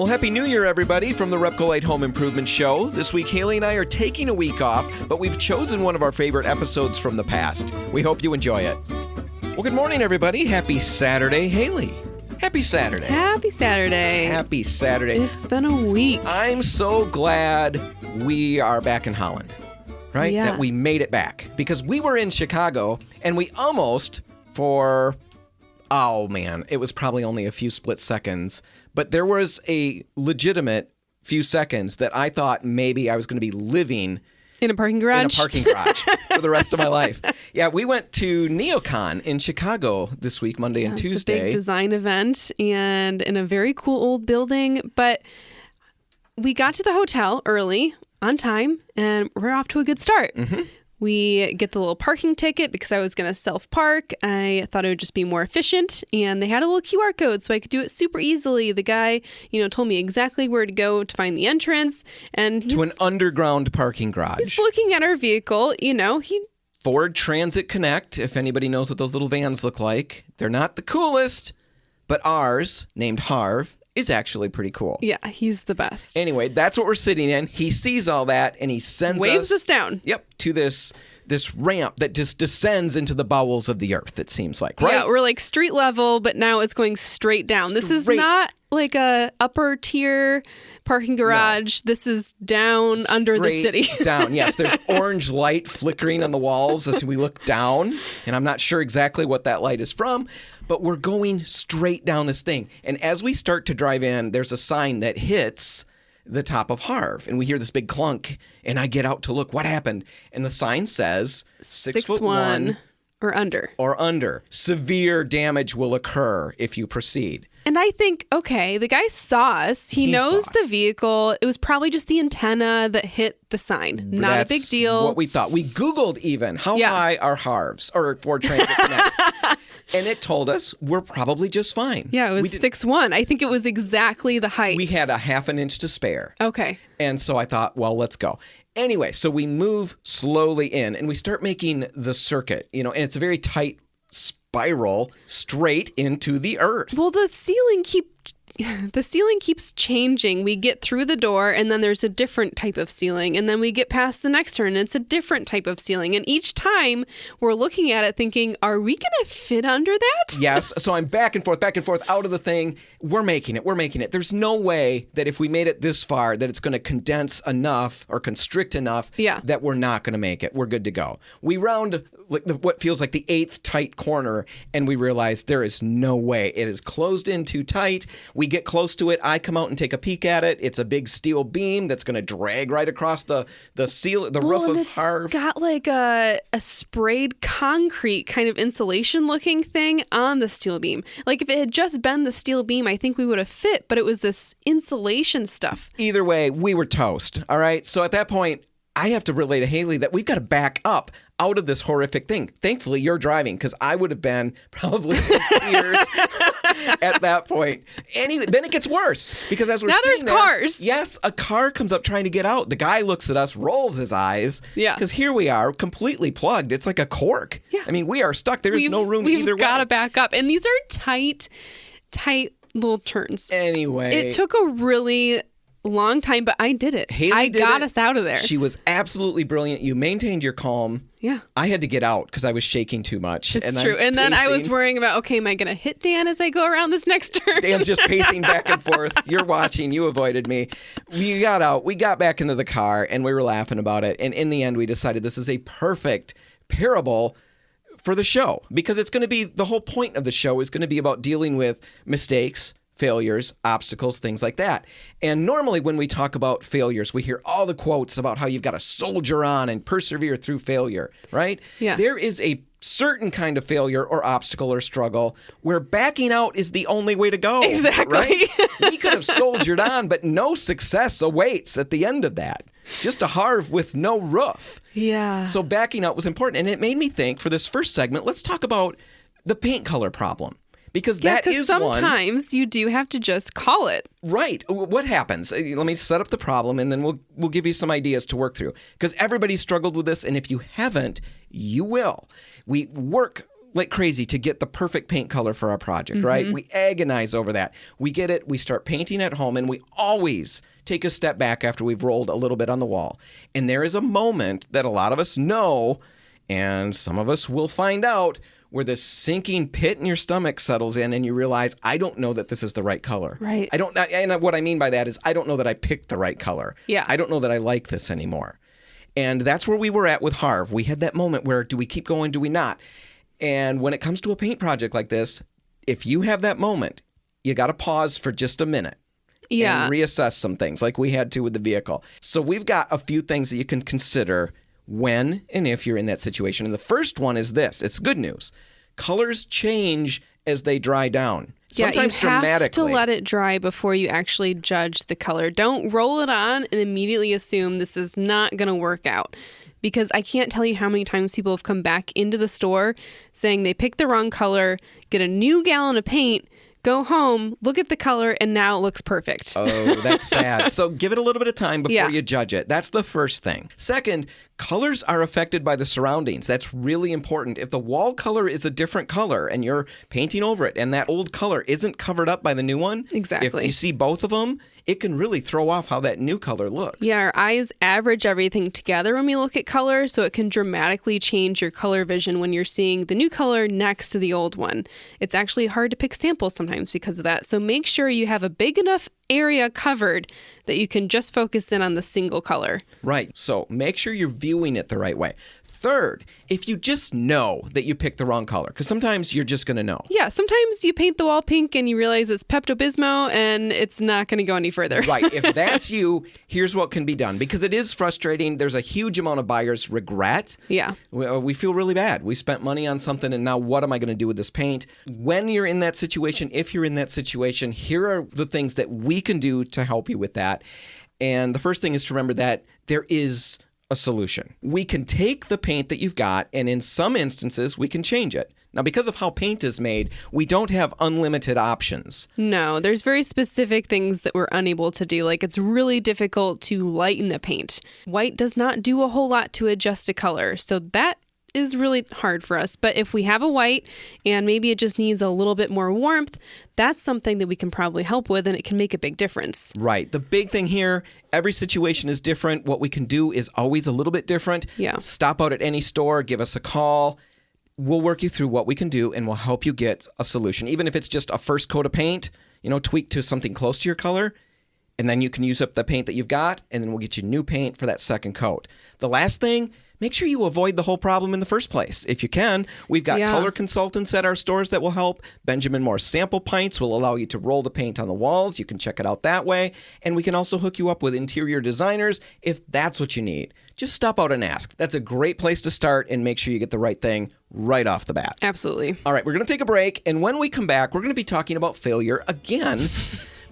Well, Happy New Year, everybody, from the RepcoLite Home Improvement Show. This week, Haley and I are taking a week off, but we've chosen one of our favorite episodes from the past. We hope you enjoy it. Well, good morning, everybody. Happy Saturday. Haley, happy Saturday. Happy Saturday. Happy Saturday. It's been a week. I'm so glad we are back in Holland, right? Yeah. That we made it back. Because we were in Chicago, and we almost, it was probably only a few split seconds, but there was a legitimate few seconds that I thought maybe I was going to be living in a parking garage for the rest of my life. Yeah, we went to NeoCon in Chicago this week, Monday and Tuesday. It's a big design event and in a very cool old building. But we got to the hotel early, on time, and we're off to a good start. Mm-hmm. We get the little parking ticket because I was going to self-park. I thought it would just be more efficient. And they had a little QR code so I could do it super easily. The guy, told me exactly where to go to find the entrance. And to an underground parking garage. He's looking at our vehicle. Ford Transit Connect, if anybody knows what those little vans look like. They're not the coolest, but ours, named Harv, is actually pretty cool. Yeah, he's the best. Anyway, that's what we're sitting in. He sees all that, and he waves us down. Yep, to this ramp that just descends into the bowels of the earth, it seems like, right? Yeah, we're like street level, but now it's going straight down. This is not like a upper tier parking garage. No. This is down under the city. Down, yes. There's orange light flickering on the walls as we look down, and I'm not sure exactly what that light is from, but we're going straight down this thing. And as we start to drive in, there's a sign that hits the top of Harv, and we hear this big clunk, and I get out to look what happened, and the sign says 6'1" or under. Or under. Severe damage will occur if you proceed. And I think, okay, the guy saw us. He knows the vehicle. It was probably just the antenna that hit the sign. Not a big deal. What we thought. We Googled even how high are Harvs or Ford Transit Connects. And it told us we're probably just fine. Yeah, it was 6'1". I think it was exactly the height. We had a half an inch to spare. Okay. And so I thought, well, let's go. Anyway, so we move slowly in and we start making the circuit, and it's a very tight spiral straight into the earth. Well, the ceiling keeps changing. We get through the door and then there's a different type of ceiling. And then we get past the next turn and it's a different type of ceiling. And each time we're looking at it thinking, are we going to fit under that? Yes. So I'm back and forth out of the thing. We're making it. There's no way that if we made it this far that it's going to condense enough or constrict enough that we're not going to make it. We're good to go. We round what feels like the 8th tight corner and we realize there is no way. It is closed in too tight. We get close to it. I come out and take a peek at it. It's a big steel beam that's going to drag right across the roof of Harv. It's got like a sprayed concrete kind of insulation looking thing on the steel beam. Like if it had just been the steel beam, I think we would have fit, but it was this insulation stuff. Either way, we were toast. All right. So at that point, I have to relay to Haley that we've got to back up out of this horrific thing. Thankfully, you're driving because I would have been probably in tears at that point. Anyway, then it gets worse because as we're now there's cars. Yes, a car comes up trying to get out. The guy looks at us, rolls his eyes. Yeah. Because here we are, completely plugged. It's like a cork. Yeah. I mean, we are stuck. There's no room either way. We've got to back up. And these are tight little turns. Anyway. It took a really long time, but I did it. Haley got us out of there. She was absolutely brilliant. You maintained your calm. Yeah. I had to get out because I was shaking too much. It's true. And then I was worrying about, okay, am I going to hit Dan as I go around this next turn? Dan's just pacing back and forth. You're watching. You avoided me. We got out. We got back into the car and we were laughing about it. And in the end, we decided this is a perfect parable for the show because it's going to be the whole point of the show is going to be about dealing with mistakes, failures, obstacles, things like that. And normally when we talk about failures, we hear all the quotes about how you've got to soldier on and persevere through failure, right? Yeah. There is a certain kind of failure or obstacle or struggle where backing out is the only way to go. Exactly. Right? We could have soldiered on, but no success awaits at the end of that. Just a Harv with no roof. Yeah. So backing out was important. And it made me think for this first segment, let's talk about the paint color problem. Because that is sometimes you do have to just call it. Right. What happens? Let me set up the problem, and then we'll give you some ideas to work through. Because everybody struggled with this, and if you haven't, you will. We work like crazy to get the perfect paint color for our project, right? We agonize over that. We get it. We start painting at home, and we always take a step back after we've rolled a little bit on the wall. And there is a moment that a lot of us know, and some of us will find out, where the sinking pit in your stomach settles in and you realize, I don't know that this is the right color. Right. And what I mean by that is I don't know that I picked the right color. Yeah. I don't know that I like this anymore. And that's where we were at with Harv. We had that moment where, do we keep going, do we not? And when it comes to a paint project like this, if you have that moment, you got to pause for just a minute. Yeah. And reassess some things like we had to with the vehicle. So we've got a few things that you can consider when and if you're in that situation. And the first one is this. It's good news. Colors change as they dry down. Sometimes dramatically. You have to let it dry before you actually judge the color. Don't roll it on and immediately assume this is not going to work out. Because I can't tell you how many times people have come back into the store saying they picked the wrong color, get a new gallon of paint, go home, look at the color, and now it looks perfect. Oh, that's sad. So give it a little bit of time before you judge it. That's the first thing. Second, colors are affected by the surroundings. That's really important. If the wall color is a different color and you're painting over it and that old color isn't covered up by the new one, exactly. If you see both of them, it can really throw off how that new color looks. Yeah, our eyes average everything together when we look at color, so it can dramatically change your color vision when you're seeing the new color next to the old one. It's actually hard to pick samples sometimes because of that, so make sure you have a big enough area covered that you can just focus in on the single color. Right, so make sure you're viewing it the right way. Third, if you just know that you picked the wrong color, because sometimes you're just going to know. Yeah, sometimes you paint the wall pink and you realize it's Pepto-Bismol and it's not going to go any further. Right. If that's you, here's what can be done. Because it is frustrating. There's a huge amount of buyers regret. Yeah. We feel really bad. We spent money on something and now what am I going to do with this paint? When you're in that situation, if you're in that situation, here are the things that we can do to help you with that. And the first thing is to remember that there is a solution. We can take the paint that you've got, and in some instances, we can change it. Now, because of how paint is made, we don't have unlimited options. No, there's very specific things that we're unable to do. Like, it's really difficult to lighten a paint. White does not do a whole lot to adjust a color, so that is really hard for us. But if we have a white and maybe it just needs a little bit more warmth, that's something that we can probably help with, and it can make a big difference. Right. The big thing here, every situation is different. What we can do is always a little bit different. Yeah. Stop out at any store, give us a call. We'll work you through what we can do, and we'll help you get a solution. Even if it's just a first coat of paint, tweak to something close to your color, and then you can use up the paint that you've got, and then we'll get you new paint for that second coat. The last thing, make sure you avoid the whole problem in the first place. If you can, we've got color consultants at our stores that will help. Benjamin Moore sample pints will allow you to roll the paint on the walls. You can check it out that way. And we can also hook you up with interior designers if that's what you need. Just stop out and ask. That's a great place to start, and make sure you get the right thing right off the bat. Absolutely. All right, we're going to take a break. And when we come back, we're going to be talking about failure again.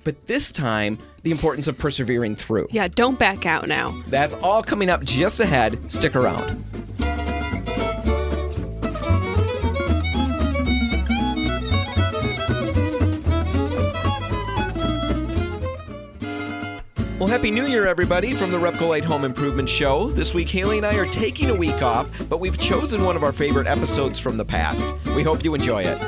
But this time, the importance of persevering through. Yeah, don't back out now. That's all coming up just ahead. Stick around. Well, Happy New Year, everybody, from the RepcoLite Home Improvement Show. This week, Haley and I are taking a week off, but we've chosen one of our favorite episodes from the past. We hope you enjoy it.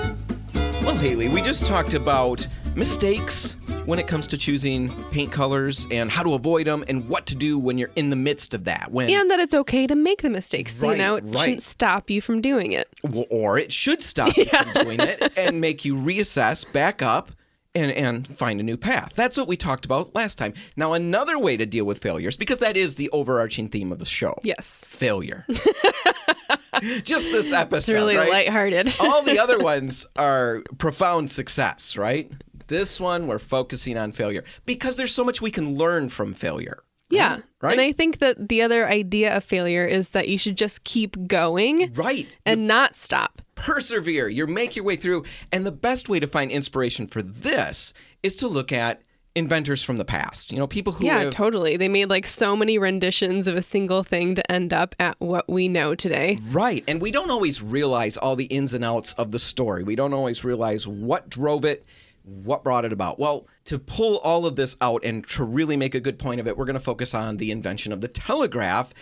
Well, Haley, we just talked about mistakes when it comes to choosing paint colors and how to avoid them and what to do when you're in the midst of that. And that it's okay to make the mistakes. Right, it shouldn't stop you from doing it. Or it should stop you from doing it and make you reassess, back up, and find a new path. That's what we talked about last time. Now, another way to deal with failures, because that is the overarching theme of the show. Yes. Failure. Just this episode, It's really lighthearted. All the other ones are profound success, right? This one, we're focusing on failure because there's so much we can learn from failure. Yeah. Right? And I think that the other idea of failure is that you should just keep going. Right. And not stop. Persevere. You make your way through. And the best way to find inspiration for this is to look at inventors from the past. People who have... totally. They made so many renditions of a single thing to end up at what we know today. Right. And we don't always realize all the ins and outs of the story. We don't always realize what drove it, what brought it about. Well, to pull all of this out and to really make a good point of it, we're going to focus on the invention of the telegraph.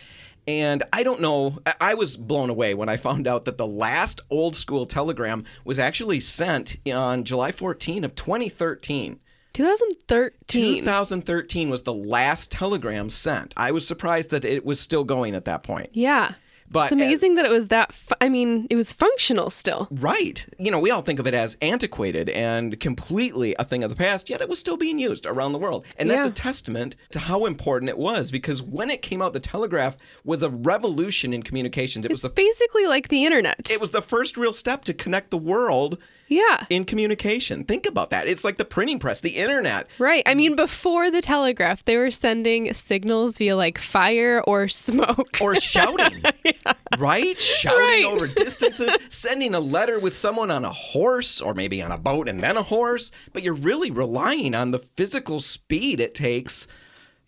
And I don't know, I was blown away when I found out that the last old school telegram was actually sent on July 14 of 2013. 2013 was the last telegram sent. I was surprised that it was still going at that point. Yeah. But it's amazing that it was that, it was functional still. Right. We all think of it as antiquated and completely a thing of the past, yet it was still being used around the world. And that's a testament to how important it was, because when it came out, the telegraph was a revolution in communications. It's basically like the internet. It was the first real step to connect the world in communication. Think about that. It's like the printing press, the internet. Right. Before the telegraph, they were sending signals via like fire or smoke. Or shouting. Right? Shouting over distances, sending a letter with someone on a horse or maybe on a boat and then a horse. But you're really relying on the physical speed it takes.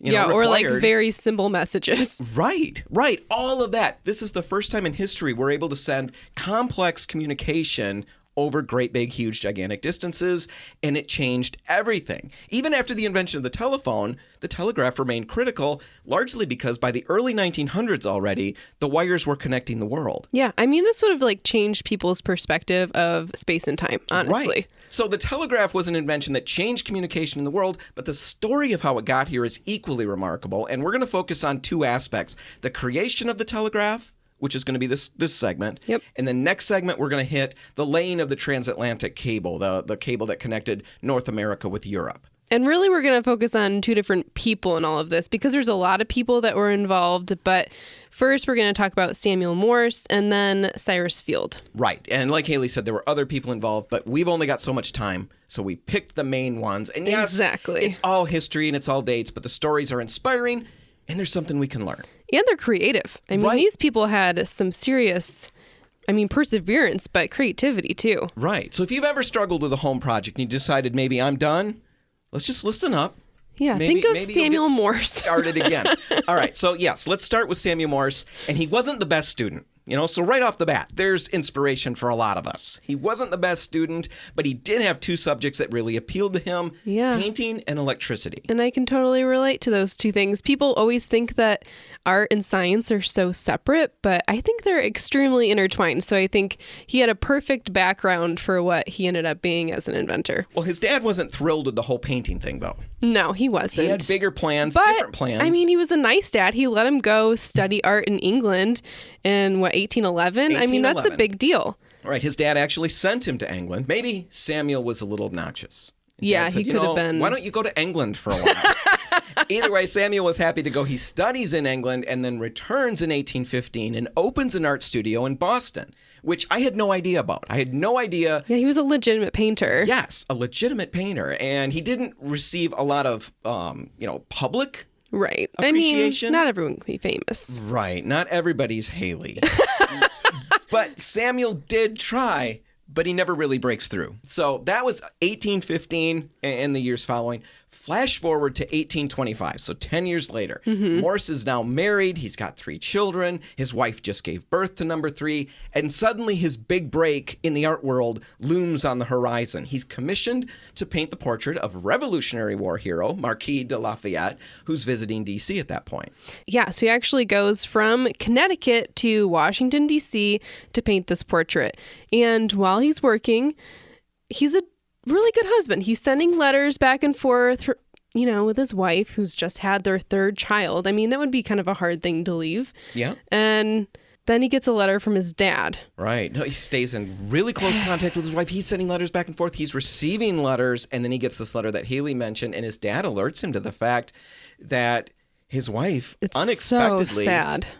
Or like very simple messages. Right. All of that. This is the first time in history we're able to send complex communication over great, big, huge, gigantic distances, and it changed everything. Even after the invention of the telephone, the telegraph remained critical, largely because by the early 1900s already, the wires were connecting the world. Yeah, this would have like changed people's perspective of space and time, honestly. Right. So the telegraph was an invention that changed communication in the world, but the story of how it got here is equally remarkable, and we're going to focus on two aspects: the creation of the telegraph, which is going to be this segment. Yep. And the next segment, we're going to hit the laying of the transatlantic cable, the cable that connected North America with Europe. And really, we're going to focus on two different people in all of this, because there's a lot of people that were involved. But first, we're going to talk about Samuel Morse and then Cyrus Field. Right. And like Haley said, there were other people involved, but we've only got so much time. So we picked the main ones. And yes, exactly. It's all history and it's all dates, but the stories are inspiring and there's something we can learn. And they're creative. These people had some serious, perseverance, but creativity too. Right. So if you've ever struggled with a home project and you decided maybe I'm done, let's just listen up. Yeah, think of Samuel Morse. Started again. All right. So yes, let's start with Samuel Morse. And he wasn't the best student. So right off the bat, there's inspiration for a lot of us. He wasn't the best student, but he did have two subjects that really appealed to him, painting and electricity. And I can totally relate to those two things. People always think that art and science are so separate, but I think they're extremely intertwined. So I think he had a perfect background for what he ended up being as an inventor. Well, his dad wasn't thrilled with the whole painting thing, though. No, he wasn't. He had bigger plans, but, different plans. He was a nice dad. He let him go study art in England in, 1811? That's a big deal. Right. His dad actually sent him to England. Maybe Samuel was a little obnoxious. Yeah, he could have been. Why don't you go to England for a while? Either way, Samuel was happy to go. He studies in England and then returns in 1815 and opens an art studio in Boston, which I had no idea about. I had no idea. Yeah, he was a legitimate painter. Yes, a legitimate painter. And he didn't receive a lot of, public appreciation. Not everyone can be famous. Right. Not everybody's Haley. But Samuel did try, but he never really breaks through. So that was 1815 and the years following. Flash forward to 1825, so 10 years later. Morse is now married. He's got 3 children. His wife just gave birth to number 3. And suddenly his big break in the art world looms on the horizon. He's commissioned to paint the portrait of Revolutionary War hero Marquis de Lafayette, who's visiting D.C. at that point. Yeah, so he actually goes from Connecticut to Washington, D.C. to paint this portrait. And while he's working, he's a really good husband. He's sending letters back and forth, with his wife, who's just had their 3rd child. That would be kind of a hard thing to leave. Yeah. And then he gets a letter from his dad. Right. No, he stays in really close contact with his wife. He's sending letters back and forth. He's receiving letters. And then he gets this letter that Haley mentioned. And his dad alerts him to the fact that his wife unexpectedly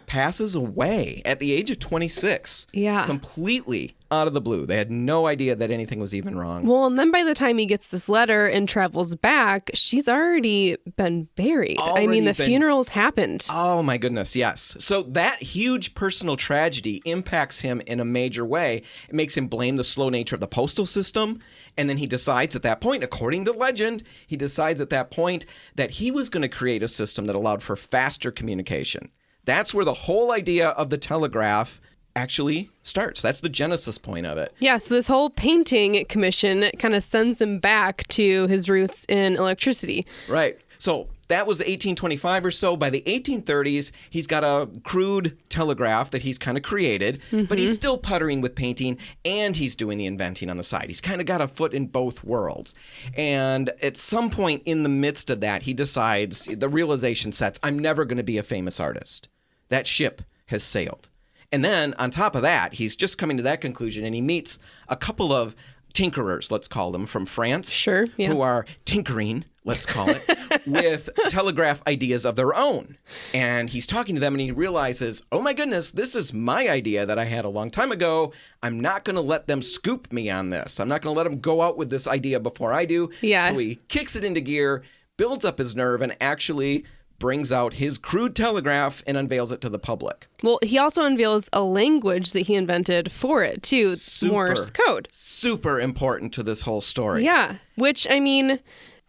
passes away at the age of 26. Yeah. Completely out of the blue. They had no idea that anything was even wrong. Well, and then by the time he gets this letter and travels back, she's already been buried. The funeral's happened. Oh, my goodness, yes. So that huge personal tragedy impacts him in a major way. It makes him blame the slow nature of the postal system. And then he decides at that point, according to legend, that he was going to create a system that allowed for faster communication. That's where the whole idea of the telegraph actually starts. That's the genesis point of it. Yeah, so this whole painting commission kind of sends him back to his roots in electricity. Right. So that was 1825 or so. By the 1830s, he's got a crude telegraph that he's kind of created, but he's still puttering with painting, and he's doing the inventing on the side. He's kind of got a foot in both worlds. And at some point in the midst of that, he decides, the realization sets, I'm never going to be a famous artist. That ship has sailed. And then on top of that, he's just coming to that conclusion, and he meets a couple of tinkerers, let's call them, from France. Sure, yeah. Who are tinkering, let's call it, with telegraph ideas of their own. And he's talking to them, and he realizes, oh my goodness, this is my idea that I had a long time ago. I'm not going to let them scoop me on this. I'm not going to let them go out with this idea before I do. Yeah. So he kicks it into gear, builds up his nerve, and actually brings out his crude telegraph and unveils it to the public. Well, he also unveils a language that he invented for it, too, Morse code. Super important to this whole story. Yeah, which, I mean,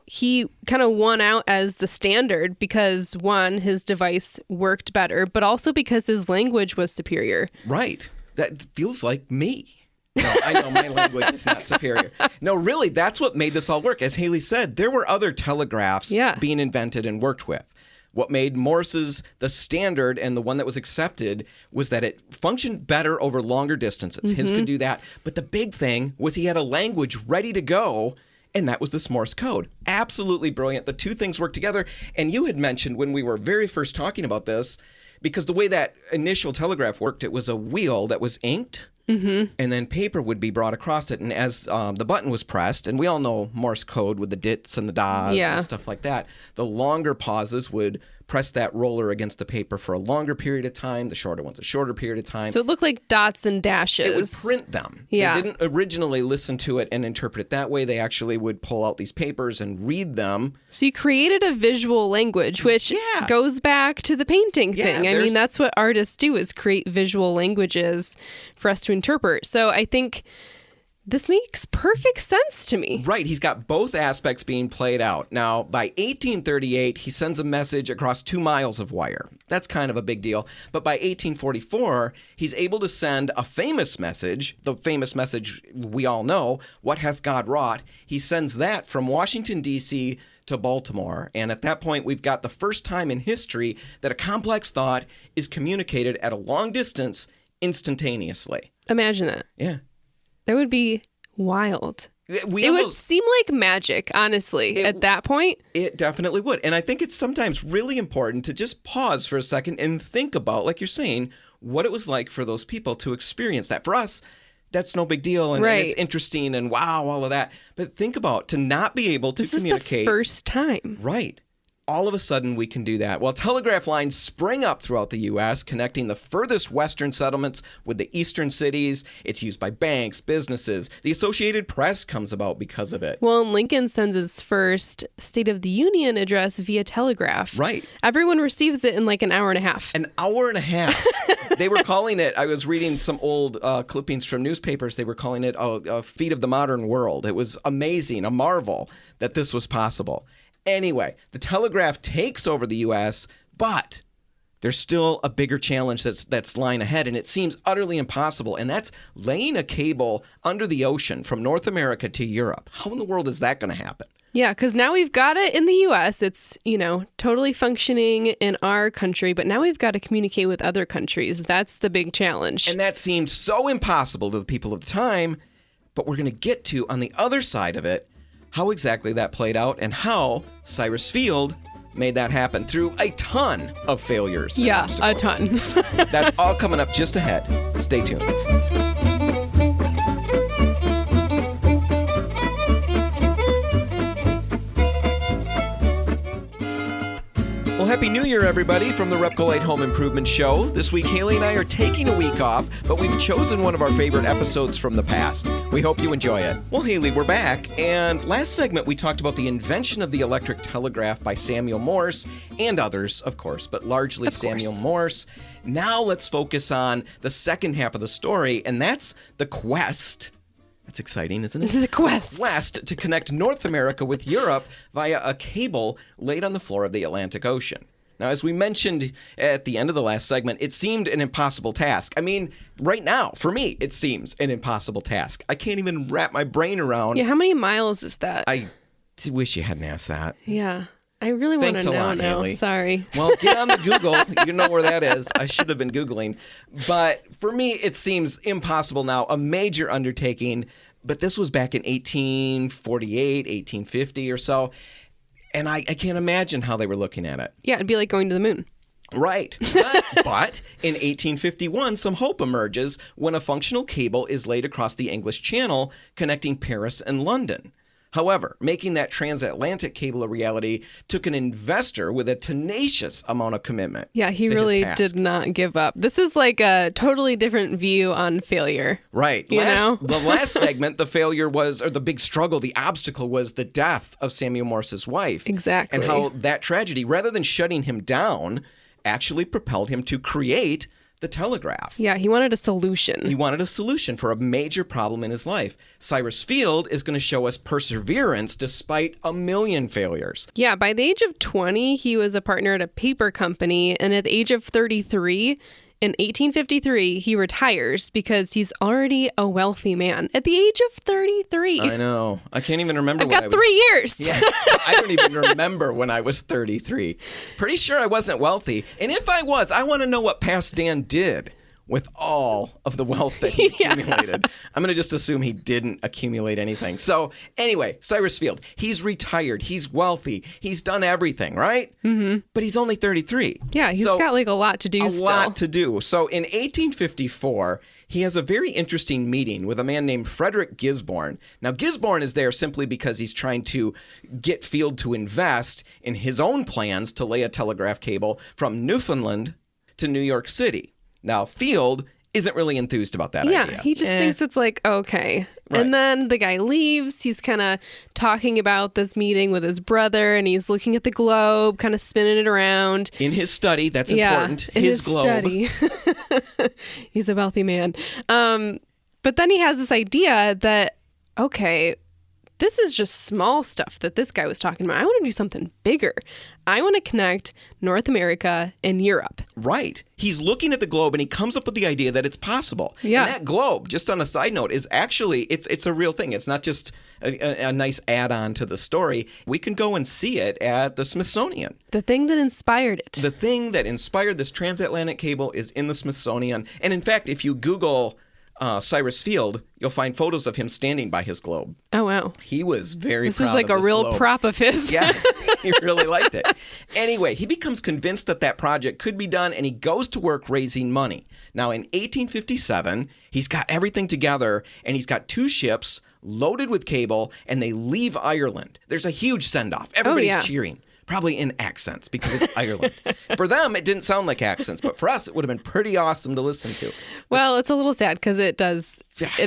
he kind of won out as the standard because, one, his device worked better, but also because his language was superior. Right. That feels like me. No, I know my language is not superior. No, really, that's what made this all work. As Haley said, there were other telegraphs being invented and worked with. What made Morse's the standard and the one that was accepted was that it functioned better over longer distances. His could do that. But the big thing was he had a language ready to go, and that was this Morse code. Absolutely brilliant. The two things work together. And you had mentioned when we were very first talking about this, because the way that initial telegraph worked, it was a wheel that was inked. And then paper would be brought across it. And as the button was pressed, and we all know Morse code with the dits and the das and stuff like that, the longer pauses would press that roller against the paper for a longer period of time, the shorter ones a shorter period of time. So it looked like dots and dashes. It would print them. Yeah. They didn't originally listen to it and interpret it that way. They actually would pull out these papers and read them. So you created a visual language, which goes back to the painting thing. I mean, that's what artists do, is create visual languages for us to interpret. So I think this makes perfect sense to me. Right. He's got both aspects being played out. Now, by 1838, he sends a message across 2 miles of wire. That's kind of a big deal. But by 1844, he's able to send a famous message, the famous message we all know, "What hath God wrought?" He sends that from Washington, D.C. to Baltimore. And at that point, we've got the first time in history that a complex thought is communicated at a long distance instantaneously. Imagine that. Yeah. That would be wild. It would seem like magic, honestly, at that point. It definitely would. And I think it's sometimes really important to just pause for a second and think about, like you're saying, what it was like for those people to experience that. For us, that's no big deal, and it's interesting, and wow, all of that. But think about to not be able to communicate. This is the first time. Right. All of a sudden, we can do that. Well, telegraph lines spring up throughout the U.S., connecting the furthest western settlements with the eastern cities. It's used by banks, businesses. The Associated Press comes about because of it. Well, and Lincoln sends its first State of the Union address via telegraph. Right. Everyone receives it in like an hour and a half. An hour and a half. They were calling it, I was reading some old clippings from newspapers, they were calling it a feat of the modern world. It was amazing, a marvel that this was possible. Anyway, the telegraph takes over the U.S., but there's still a bigger challenge that's lying ahead, and it seems utterly impossible, and that's laying a cable under the ocean from North America to Europe. How in the world is that going to happen? Yeah, because now we've got it in the U.S. It's, totally functioning in our country, but now we've got to communicate with other countries. That's the big challenge. And that seemed so impossible to the people of the time, but we're going to get to, on the other side of it, how exactly that played out and how Cyrus Field made that happen through a ton of failures. Yeah, a ton. That's all coming up just ahead. Stay tuned. Well, Happy New Year, everybody, from the RepcoLite Home Improvement Show. This week, Haley and I are taking a week off, but we've chosen one of our favorite episodes from the past. We hope you enjoy it. Well, Haley, we're back, and last segment we talked about the invention of the electric telegraph by Samuel Morse, and others, of course, but largely Samuel Morse. Now let's focus on the second half of the story, and that's the quest. That's exciting, isn't it? The quest. Quest to connect North America with Europe via a cable laid on the floor of the Atlantic Ocean. Now, as we mentioned at the end of the last segment, it seemed an impossible task. I mean, right now, for me, it seems an impossible task. I can't even wrap my brain around. Yeah, how many miles is that? I wish you hadn't asked that. Yeah. I really want Thanks to a know lot, now. Haley. Sorry. Well, get on the Google. You know where that is. I should have been Googling. But for me, it seems impossible now, a major undertaking. But this was back in 1848, 1850 or so. And I can't imagine how they were looking at it. Yeah, it'd be like going to the moon. Right. But in 1851, some hope emerges when a functional cable is laid across the English Channel connecting Paris and London. However, making that transatlantic cable a reality took an investor with a tenacious amount of commitment. Yeah, he really did not give up. This is like a totally different view on failure. Right. You know? The last segment, the failure was, or the big struggle, the obstacle was the death of Samuel Morse's wife. Exactly. And how that tragedy, rather than shutting him down, actually propelled him to create the telegraph. Yeah, he wanted a solution. He wanted a solution for a major problem in his life. Cyrus Field is going to show us perseverance despite a million failures. Yeah, by the age of 20, he was a partner at a paper company. And at the age of 33, in 1853, he retires because he's already a wealthy man at the age of 33. I know. I can't even remember I've got 3 years. Yeah, I don't even remember when I was 33. Pretty sure I wasn't wealthy. And if I was, I want to know what past Dan did with all of the wealth that he accumulated. I'm going to just assume he didn't accumulate anything. So anyway, Cyrus Field, he's retired. He's wealthy. He's done everything, right? Mm-hmm. But he's only 33. Yeah, he's got like a lot to do still. A lot to do. So in 1854, he has a very interesting meeting with a man named Frederick Gisborne. Now, Gisborne is there simply because he's trying to get Field to invest in his own plans to lay a telegraph cable from Newfoundland to New York City. Now, Field isn't really enthused about that idea. Yeah, he just thinks it's like, okay. Right. And then the guy leaves. He's kind of talking about this meeting with his brother, and he's looking at the globe, kind of spinning it around. In his study, that's important. In his globe. study. He's a wealthy man. But then he has this idea that, okay, this is just small stuff that this guy was talking about. I want to do something bigger. I want to connect North America and Europe. Right. He's looking at the globe and he comes up with the idea that it's possible. Yeah. And that globe, just on a side note, is actually, it's a real thing. It's not just a nice add-on to the story. We can go and see it at the Smithsonian. The thing that inspired it. The thing that inspired this transatlantic cable is in the Smithsonian. And in fact, if you Google Cyrus Field, you'll find photos of him standing by his globe. Oh, wow. He was very This proud is like of a real globe. prop of his. Yeah, he really liked it. Anyway, he becomes convinced that that project could be done, and he goes to work raising money. Now, in 1857, he's got everything together, and he's got 2 ships loaded with cable, and they leave Ireland. There's a huge send-off. Everybody's cheering. Probably in accents because it's Ireland. For them, it didn't sound like accents, but for us, it would have been pretty awesome to listen to. Well, it's a little sad because it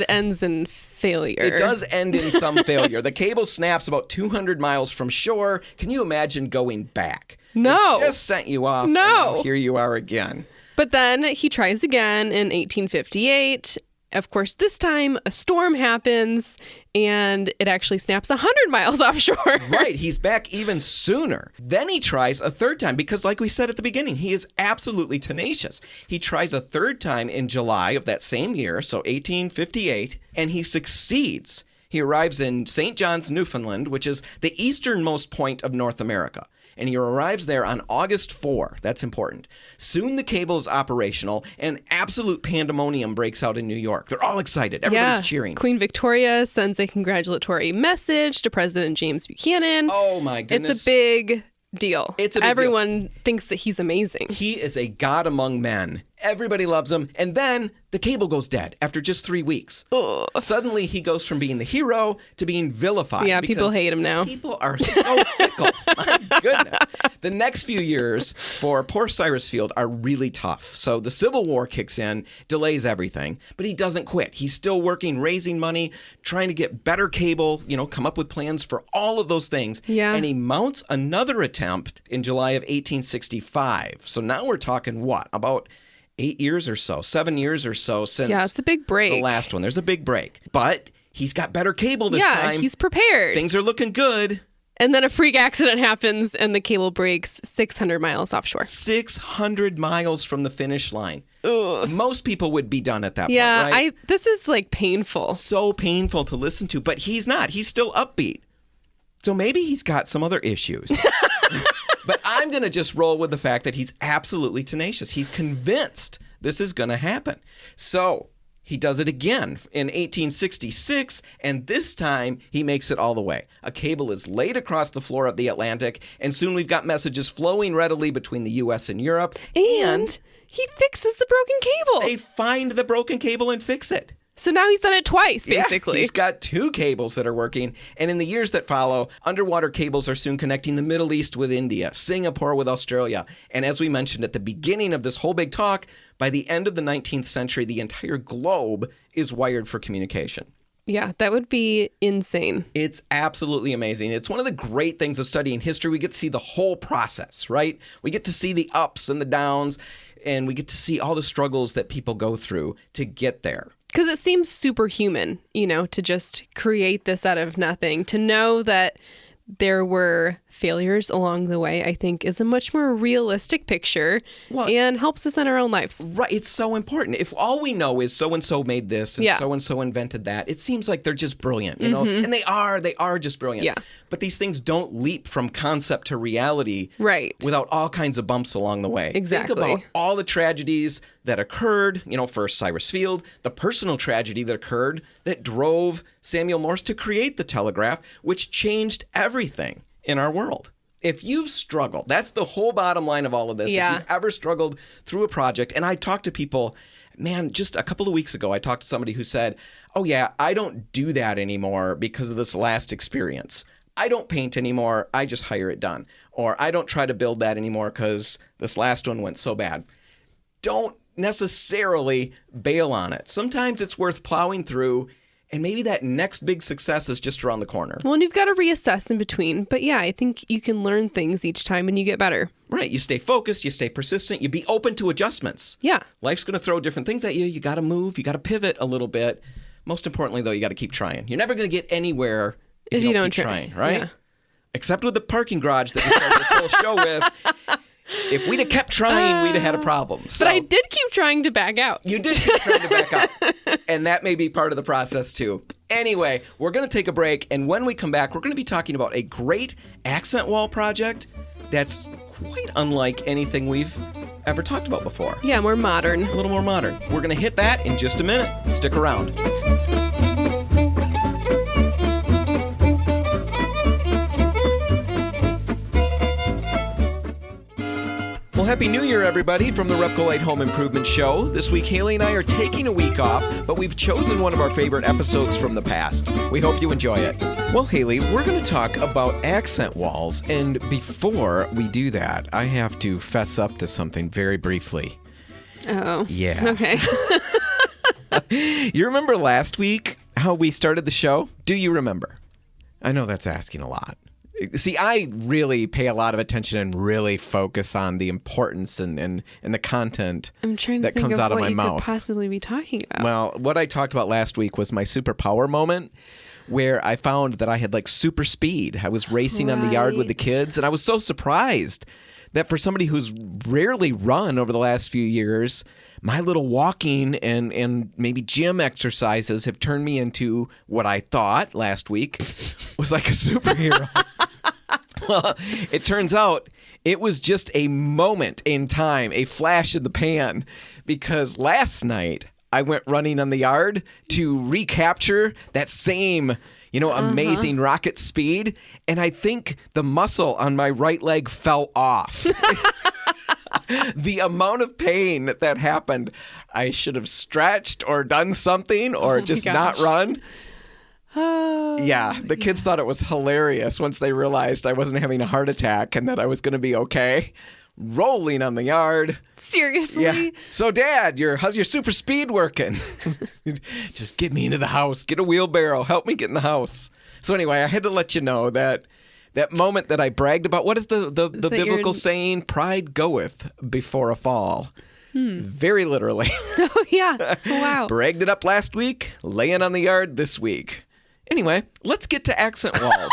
ends in failure. It does end in some failure. The cable snaps about 200 miles from shore. Can you imagine going back? No. It just sent you off. No. And now here you are again. But then he tries again in 1858. Of course, this time a storm happens and it actually snaps 100 miles offshore. Right. He's back even sooner. Then he tries a third time because, like we said at the beginning, he is absolutely tenacious. He tries a third time in July of that same year, so 1858, and he succeeds. He arrives in St. John's, Newfoundland, which is the easternmost point of North America. And he arrives there on August 4. That's important. Soon the cable is operational, and absolute pandemonium breaks out in New York. They're all excited. Everybody's cheering. Queen Victoria sends a congratulatory message to President James Buchanan. Oh, my goodness. It's a big deal. Everyone deal. Thinks that he's amazing. He is a god among men. Everybody loves him. And then the cable goes dead after just 3 weeks. Ugh. Suddenly he goes from being the hero to being vilified. Yeah, people hate him now. People are so fickle. My goodness. The next few years for poor Cyrus Field are really tough. So the Civil War kicks in, delays everything, but he doesn't quit. He's still working, raising money, trying to get better cable, come up with plans for all of those things. Yeah. And he mounts another attempt in July of 1865. So now we're talking what? About 8 years or so, 7 years or so since it's a big break. The last one. There's a big break. But he's got better cable this time. Yeah, he's prepared. Things are looking good. And then a freak accident happens and the cable breaks 600 miles offshore. 600 miles from the finish line. Ugh. Most people would be done at that point, right? right? This is like painful. So painful to listen to, but he's not. He's still upbeat. So maybe he's got some other issues. But I'm going to just roll with the fact that he's absolutely tenacious. He's convinced this is going to happen. So he does it again in 1866, and this time he makes it all the way. A cable is laid across the floor of the Atlantic, and soon we've got messages flowing readily between the U.S. and Europe. And he fixes the broken cable. They find the broken cable and fix it. So now he's done it twice, basically. Yeah, he's got 2 cables that are working. And in the years that follow, underwater cables are soon connecting the Middle East with India, Singapore with Australia. And as we mentioned at the beginning of this whole big talk, by the end of the 19th century, the entire globe is wired for communication. Yeah, that would be insane. It's absolutely amazing. It's one of the great things of studying history. We get to see the whole process, right? We get to see the ups and the downs, and we get to see all the struggles that people go through to get there. Because it seems superhuman, to just create this out of nothing. To know that there were failures along the way, I think, is a much more realistic picture and helps us in our own lives. Right. It's so important. If all we know is so-and-so made this and so-and-so invented that, it seems like they're just brilliant, you know? And they are just brilliant. Yeah. But these things don't leap from concept to reality without all kinds of bumps along the way. Exactly. Think about all the tragedies that occurred, first Cyrus Field, the personal tragedy that occurred that drove Samuel Morse to create the telegraph, which changed everything in our world. If you've struggled, that's the whole bottom line of all of this. Yeah. If you've ever struggled through a project, and I talked to people, just a couple of weeks ago, I talked to somebody who said, oh yeah, I don't do that anymore because of this last experience. I don't paint anymore, I just hire it done. Or I don't try to build that anymore because this last one went so bad. Don't necessarily bail on it. Sometimes it's worth plowing through, and maybe that next big success is just around the corner. Well, and you've got to reassess in between. But yeah, I think you can learn things each time and you get better. Right. You stay focused, you stay persistent, you be open to adjustments. Yeah. Life's going to throw different things at you. You got to move, you got to pivot a little bit. Most importantly, though, you got to keep trying. You're never going to get anywhere if you don't keep trying, right? Yeah. Except with the parking garage that we started this whole show with. If we'd have kept trying, we'd have had a problem. So, but I did keep trying to back out. You did keep trying to back out. And that may be part of the process, too. Anyway, we're going to take a break. And when we come back, we're going to be talking about a great accent wall project that's quite unlike anything we've ever talked about before. Yeah, more modern. A little more modern. We're going to hit that in just a minute. Stick around. Well, Happy New Year, everybody, from the RepcoLite Home Improvement Show. This week, Haley and I are taking a week off, but we've chosen one of our favorite episodes from the past. We hope you enjoy it. Well, Haley, we're going to talk about accent walls, and before we do that, I have to fess up to something very briefly. Oh. Yeah. Okay. You remember last week how we started the show? Do you remember? I know that's asking a lot. See, I really pay a lot of attention and really focus on the importance and the content that comes out of my mouth. What you could possibly be talking about. Well, what I talked about last week was my superpower moment where I found that I had super speed. I was racing on the yard with the kids, and I was so surprised that for somebody who's rarely run over the last few years, my little walking and maybe gym exercises have turned me into what I thought last week was like a superhero. Well, it turns out it was just a moment in time, a flash in the pan, because last night I went running on the yard to recapture that same, amazing rocket speed, and I think the muscle on my right leg fell off. The amount of pain that happened, I should have stretched or done something or just not run. Yeah, the kids thought it was hilarious once they realized I wasn't having a heart attack and that I was going to be okay. Rolling on the yard. Seriously? Yeah. So, Dad, how's your super speed working? Just get me into the house. Get a wheelbarrow. Help me get in the house. So anyway, I had to let you know that moment that I bragged about, what is the biblical saying? Pride goeth before a fall. Very literally. Oh, yeah. Wow. Bragged it up last week, laying on the yard this week. Anyway, let's get to accent walls.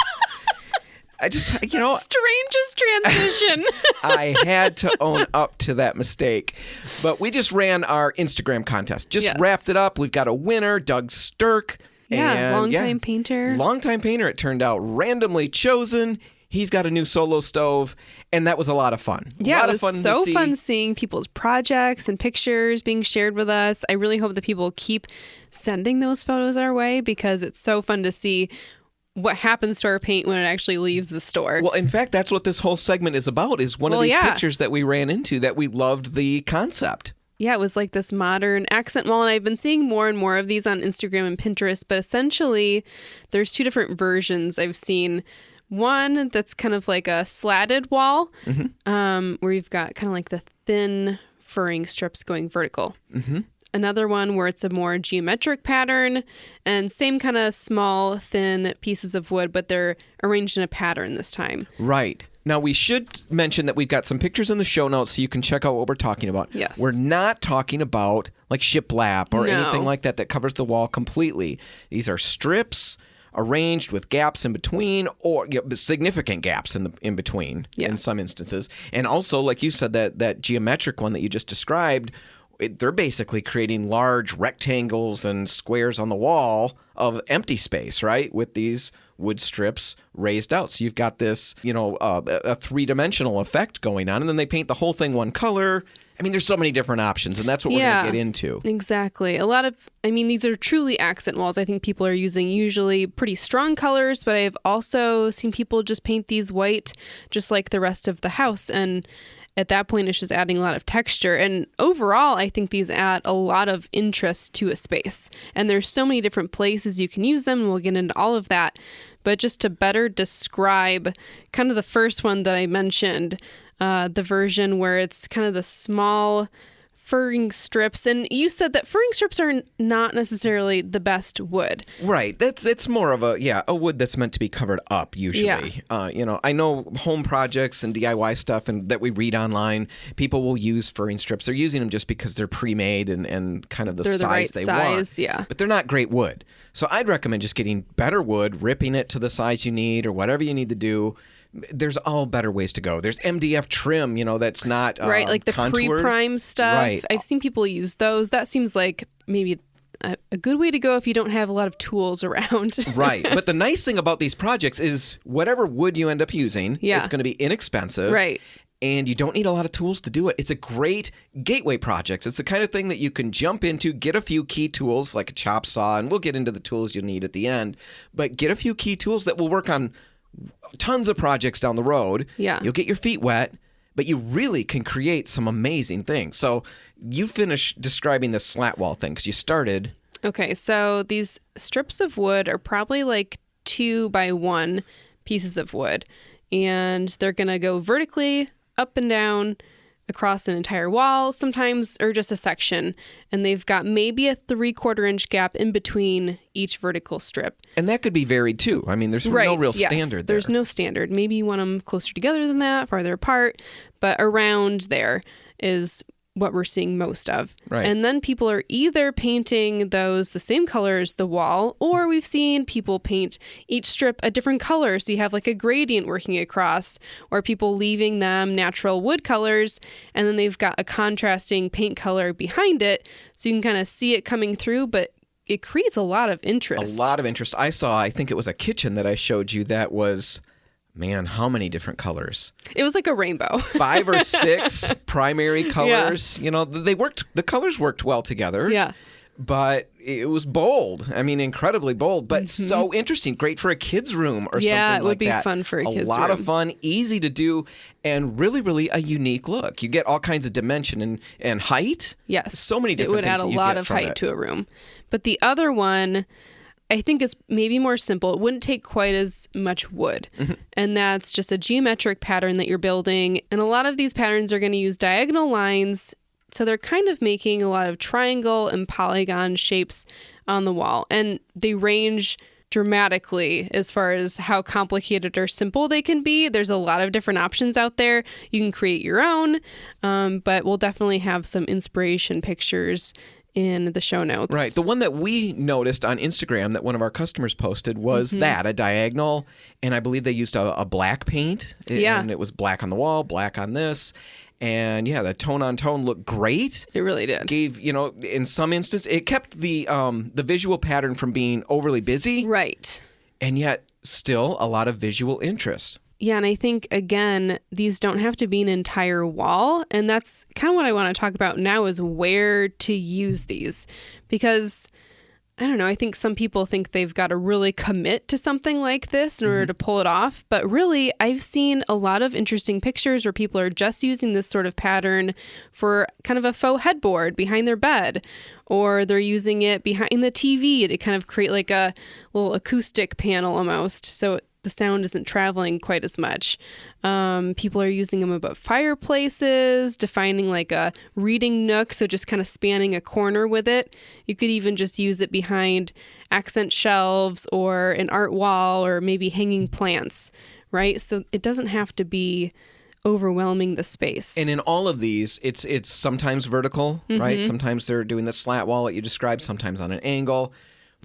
I just, strangest transition. I had to own up to that mistake. But we just ran our Instagram contest. Wrapped it up. We've got a winner, Doug Sturck. Yeah, longtime painter. Longtime painter, it turned out. Randomly chosen. He's got a new solo stove, and that was a lot of fun. Yeah, it was so fun seeing people's projects and pictures being shared with us. I really hope that people keep sending those photos our way because it's so fun to see what happens to our paint when it actually leaves the store. Well, in fact, that's what this whole segment is about, is one of these pictures that we ran into that we loved the concept. Yeah, it was like this modern accent wall, and I've been seeing more and more of these on Instagram and Pinterest, but essentially there's two different versions I've seen. One that's kind of like a slatted wall, where you've got kind of like the thin furring strips going vertical. Mm-hmm. Another one where it's a more geometric pattern and same kind of small, thin pieces of wood, but they're arranged in a pattern this time. Right. Now, we should mention that we've got some pictures in the show notes so you can check out what we're talking about. Yes. We're not talking about like shiplap or anything like that covers the wall completely. These are strips arranged with gaps in between, or significant gaps in between in some instances. And also, like you said, that geometric one that you just described, they're basically creating large rectangles and squares on the wall of empty space, right? With these wood strips raised out. So you've got this, a three-dimensional effect going on. And then they paint the whole thing one color. I mean, there's so many different options, and that's what we're going to get into. Exactly. These are truly accent walls. I think people are using usually pretty strong colors, but I've also seen people just paint these white, just like the rest of the house. And at that point, it's just adding a lot of texture. And overall, I think these add a lot of interest to a space. And there's so many different places you can use them, and we'll get into all of that. But just to better describe kind of the first one that I mentioned, the version where it's kind of the small furring strips. And you said that furring strips are not necessarily the best wood. Right. It's more of a wood that's meant to be covered up usually. Yeah. I know home projects and DIY stuff and that we read online, people will use furring strips. They're using them just because they're pre-made and kind of they're size the right they size, want. Yeah. But they're not great wood. So I'd recommend just getting better wood, ripping it to the size you need or whatever you need to do. There's all better ways to go. There's MDF trim, that's not right, like the contoured. pre-prime stuff. Right. I've seen people use those. That seems like maybe a good way to go if you don't have a lot of tools around. Right. But the nice thing about these projects is whatever wood you end up using, it's going to be inexpensive. Right. And you don't need a lot of tools to do it. It's a great gateway project. It's the kind of thing that you can jump into, get a few key tools like a chop saw, and we'll get into the tools you'll need at the end, but get a few key tools that will work on tons of projects down the road. Yeah. You'll get your feet wet, but you really can create some amazing things. So you finish describing the slat wall thing because you started. Okay, so these strips of wood are probably like 2 by 1 pieces of wood, and they're going to go vertically up and down across an entire wall sometimes, or just a section, and they've got maybe a 3/4 inch gap in between each vertical strip. And that could be varied too. I mean, there's no real standard there. There's no standard. Maybe you want them closer together than that, farther apart, but around there is what we're seeing most of. Right. And then people are either painting those the same color as the wall, or we've seen people paint each strip a different color. So you have like a gradient working across, or people leaving them natural wood colors, and then they've got a contrasting paint color behind it. So you can kind of see it coming through, but it creates a lot of interest. A lot of interest. I think it was a kitchen that I showed you that was, man, how many different colors? It was like a rainbow. 5 or 6 primary colors. Yeah. The colors worked well together. Yeah. But it was bold. I mean, incredibly bold, but so interesting. Great for a kid's room or something like that. Yeah, it would be fun for a kid's room. A lot of fun, easy to do, and really, really a unique look. You get all kinds of dimension and height. Yes. So many different things. It would add a lot of height to a room. But the other one, I think, is maybe more simple. It wouldn't take quite as much wood. Mm-hmm. And that's just a geometric pattern that you're building. And a lot of these patterns are going to use diagonal lines. So they're kind of making a lot of triangle and polygon shapes on the wall. And they range dramatically as far as how complicated or simple they can be. There's a lot of different options out there. You can create your own, but we'll definitely have some inspiration pictures in the show notes. Right. The one that we noticed on Instagram that one of our customers posted was a diagonal, and I believe they used a black paint. Yeah. And it was black on the wall, black on this. And yeah, the tone on tone looked great. It really did. Gave, in some instance, it kept the visual pattern from being overly busy. Right. And yet still a lot of visual interest. Yeah, and I think, again, these don't have to be an entire wall. And that's kind of what I want to talk about now is where to use these. Because, I don't know, I think some people think they've got to really commit to something like this in order to pull it off. But really, I've seen a lot of interesting pictures where people are just using this sort of pattern for kind of a faux headboard behind their bed. Or they're using it behind the TV to kind of create like a little acoustic panel almost. So the sound isn't traveling quite as much. People are using them above fireplaces, defining like a reading nook, so just kind of spanning a corner with it. You could even just use it behind accent shelves or an art wall or maybe hanging plants, right? So it doesn't have to be overwhelming the space. And in all of these, it's sometimes vertical, right? Sometimes they're doing the slat wall that you described, sometimes on an angle.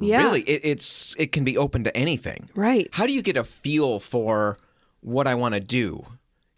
Yeah. Really, it can be open to anything. Right. How do you get a feel for what I want to do?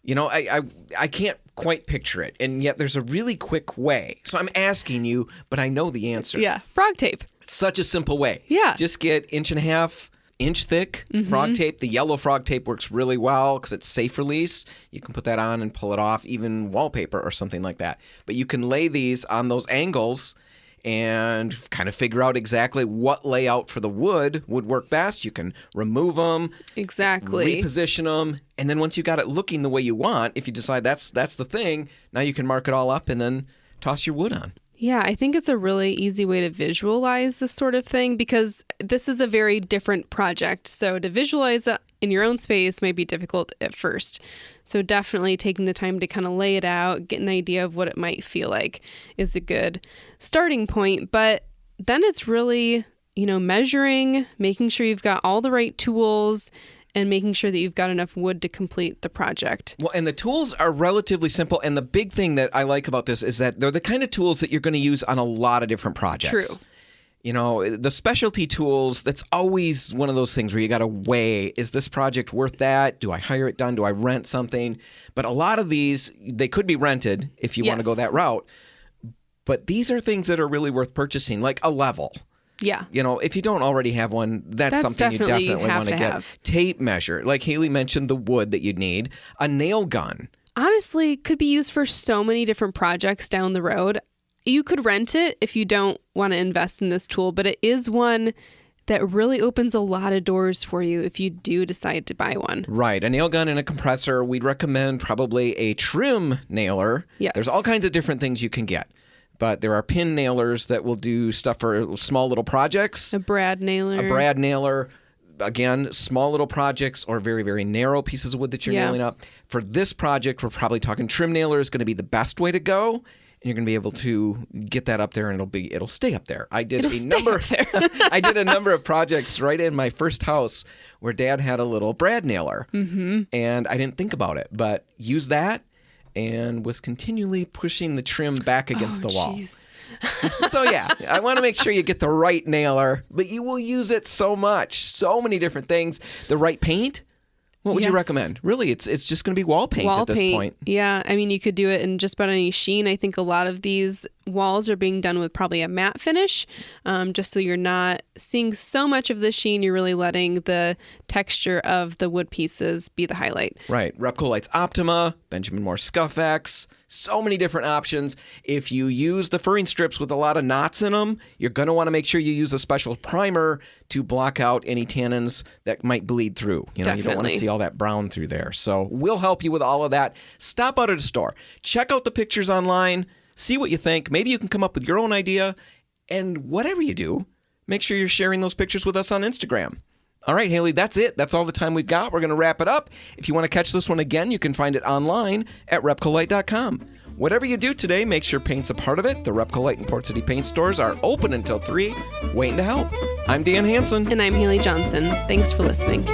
I can't quite picture it, and yet there's a really quick way. So I'm asking you, but I know the answer. Yeah, frog tape. Such a simple way. Yeah. Just get 1.5 inch thick frog tape. The yellow frog tape works really well because it's safe release. You can put that on and pull it off, even wallpaper or something like that. But you can lay these on those angles and kind of figure out exactly what layout for the wood would work best. You can remove them, exactly, reposition them, and then once you got it looking the way you want, if you decide that's the thing, now you can mark it all up and then toss your wood on. Yeah, I think it's a really easy way to visualize this sort of thing because this is a very different project. So to visualize it in your own space might be difficult at first. So definitely taking the time to kind of lay it out, get an idea of what it might feel like is a good starting point. But then it's really, measuring, making sure you've got all the right tools and making sure that you've got enough wood to complete the project. Well, and the tools are relatively simple. And the big thing that I like about this is that they're the kind of tools that you're going to use on a lot of different projects. True. The specialty tools, that's always one of those things where you got to weigh, is this project worth that? Do I hire it done? Do I rent something? But a lot of these, they could be rented if you want to go that route. But these are things that are really worth purchasing, like a level. Yeah. If you don't already have one, that's something you definitely want to get. Tape measure. Like Haley mentioned, the wood that you'd need. A nail gun. Honestly, could be used for so many different projects down the road. You could rent it if you don't want to invest in this tool, but it is one that really opens a lot of doors for you if you do decide to buy one. Right. A nail gun and a compressor. We'd recommend probably a trim nailer. Yes. There's all kinds of different things you can get. But there are pin nailers that will do stuff for small little projects. A brad nailer. Again, small little projects or very, very narrow pieces of wood that you're nailing up. For this project, we're probably talking trim nailer is going to be the best way to go. And you're going to be able to get that up there and it'll stay up there. I did a number of projects right in my first house where Dad had a little brad nailer. And I didn't think about it, but use that. And was continually pushing the trim back against the wall. So yeah, I want to make sure you get the right nailer, but you will use it so much, so many different things. The right paint. What would you recommend? Really, it's just going to be wall paint at this point. Yeah, I mean, you could do it in just about any sheen. I think a lot of these walls are being done with probably a matte finish, just so you're not seeing so much of the sheen. You're really letting the texture of the wood pieces be the highlight. Right. RepcoLite's Optima, Benjamin Moore Scuff X, so many different options. If you use the furring strips with a lot of knots in them, you're going to want to make sure you use a special primer to block out any tannins that might bleed through. You don't want to see all that brown through there. So we'll help you with all of that. Stop out at a store. Check out the pictures online. See what you think. Maybe you can come up with your own idea. And whatever you do, make sure you're sharing those pictures with us on Instagram. All right, Haley, that's it. That's all the time we've got. We're going to wrap it up. If you want to catch this one again, you can find it online at RepcoLite.com. Whatever you do today, make sure paint's a part of it. The RepcoLite and Port City paint stores are open until 3, waiting to help. I'm Dan Hansen. And I'm Haley Johnson. Thanks for listening.